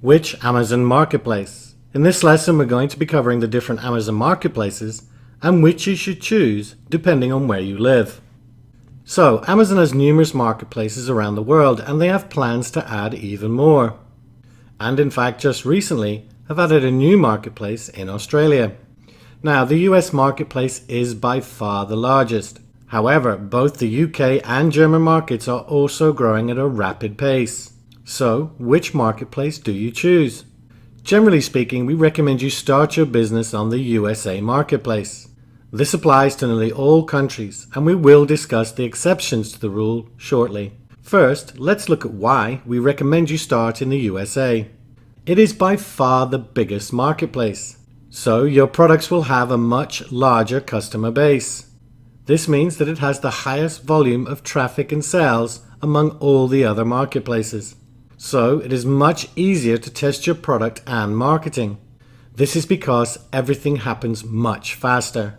Which Amazon marketplace? In this lesson, we're going to be covering the different Amazon marketplaces and which you should choose depending on where you live. So, Amazon has numerous marketplaces around the world and they have plans to add even more. And in fact, just recently have added a new marketplace in Australia. Now, the US marketplace is by far the largest. However, both the UK and German markets are also growing at a rapid pace. So, which marketplace do you choose? Generally speaking, we recommend you start your business on the USA marketplace. This applies to nearly all countries, and we will discuss the exceptions to the rule shortly. First, let's look at why we recommend you start in the USA. It is by far the biggest marketplace, so your products will have a much larger customer base. This means that it has the highest volume of traffic and sales among all the other marketplaces. So it is much easier to test your product and marketing. This is because everything happens much faster.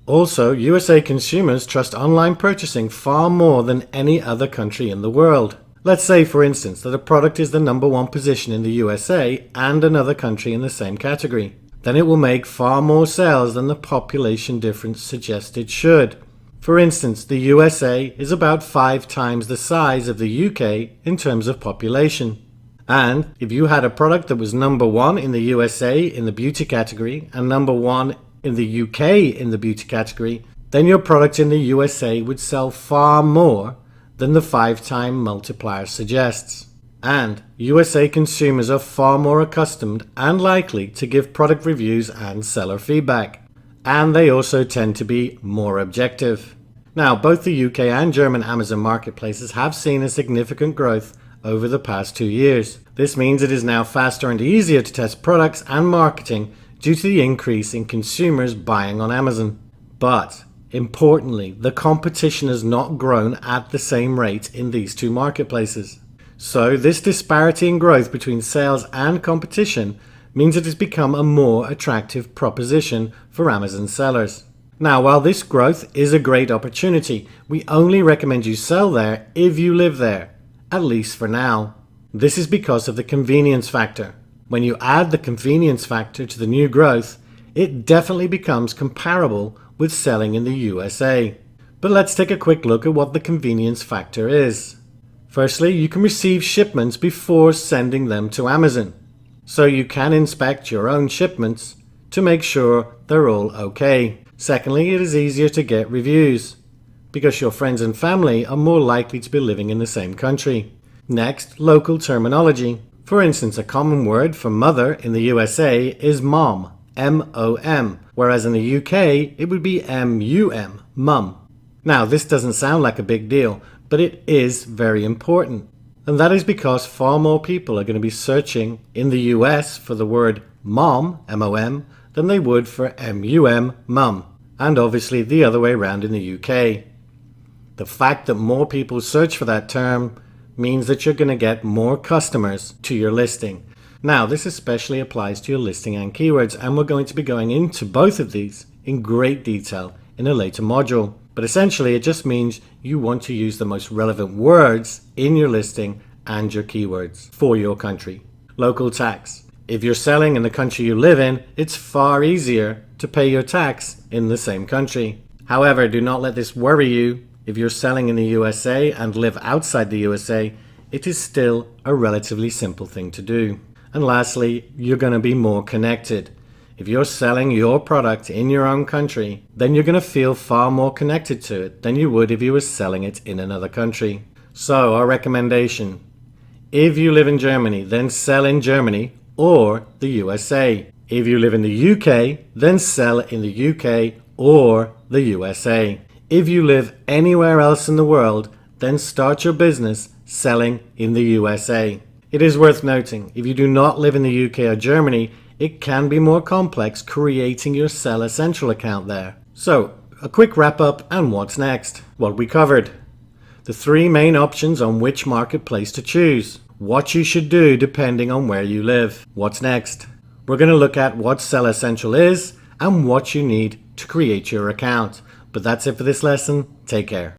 Also, USA consumers trust online purchasing far more than any other country in the world. Let's say, for instance, that a product is the #1 position in the USA and another country in the same category. Then it will make far more sales than the population difference suggests it should. For instance, the USA is about 5 times the size of the UK in terms of population. And if you had a product that was #1 in the USA in the beauty category and #1 in the UK in the beauty category, then your product in the USA would sell far more than the 5-time multiplier suggests. And USA consumers are far more accustomed and likely to give product reviews and seller feedback. And they also tend to be more objective. Now, both the UK and German Amazon marketplaces have seen a significant growth over the past 2 years. This means it is now faster and easier to test products and marketing due to the increase in consumers buying on Amazon. But, importantly, the competition has not grown at the same rate in these two marketplaces. So, this disparity in growth between sales and competition means it has become a more attractive proposition for Amazon sellers. Now, while this growth is a great opportunity, we only recommend you sell there if you live there, at least for now. This is because of the convenience factor. When you add the convenience factor to the new growth, it definitely becomes comparable with selling in the USA. But let's take a quick look at what the convenience factor is. Firstly, you can receive shipments before sending them to Amazon. So you can inspect your own shipments to make sure they're all okay. Secondly, it is easier to get reviews because your friends and family are more likely to be living in the same country. Next, local terminology. For instance, a common word for mother in the USA is mom, M-O-M, whereas in the UK it would be M-U-M, mum. Now, this doesn't sound like a big deal, but it is very important. And that is because far more people are going to be searching in the US for the word mom, M-O-M, than they would for M-U-M, mum, and obviously the other way around in the UK. The fact that more people search for that term means that you're going to get more customers to your listing. Now, this especially applies to your listing and keywords, and we're going to be going into both of these in great detail in a later module. But essentially, it just means you want to use the most relevant words in your listing and your keywords for your country. Local tax. If you're selling in the country you live in, it's far easier to pay your tax in the same country. However, do not let this worry you. If you're selling in the USA and live outside the USA, it is still a relatively simple thing to do. And lastly, you're going to be more connected. If you're selling your product in your own country, then you're going to feel far more connected to it than you would if you were selling it in another country. So, our recommendation: if you live in Germany, then sell in Germany or the USA. If you live in the UK, then sell in the UK or the USA. If you live anywhere else in the world, then start your business selling in the USA. It is worth noting, if you do not live in the UK or Germany, it can be more complex creating your Seller Central account there. So, a quick wrap up and what's next? What we covered. The 3 main options on which marketplace to choose. What you should do depending on where you live. What's next? We're going to look at what Seller Central is and what you need to create your account. But that's it for this lesson. Take care.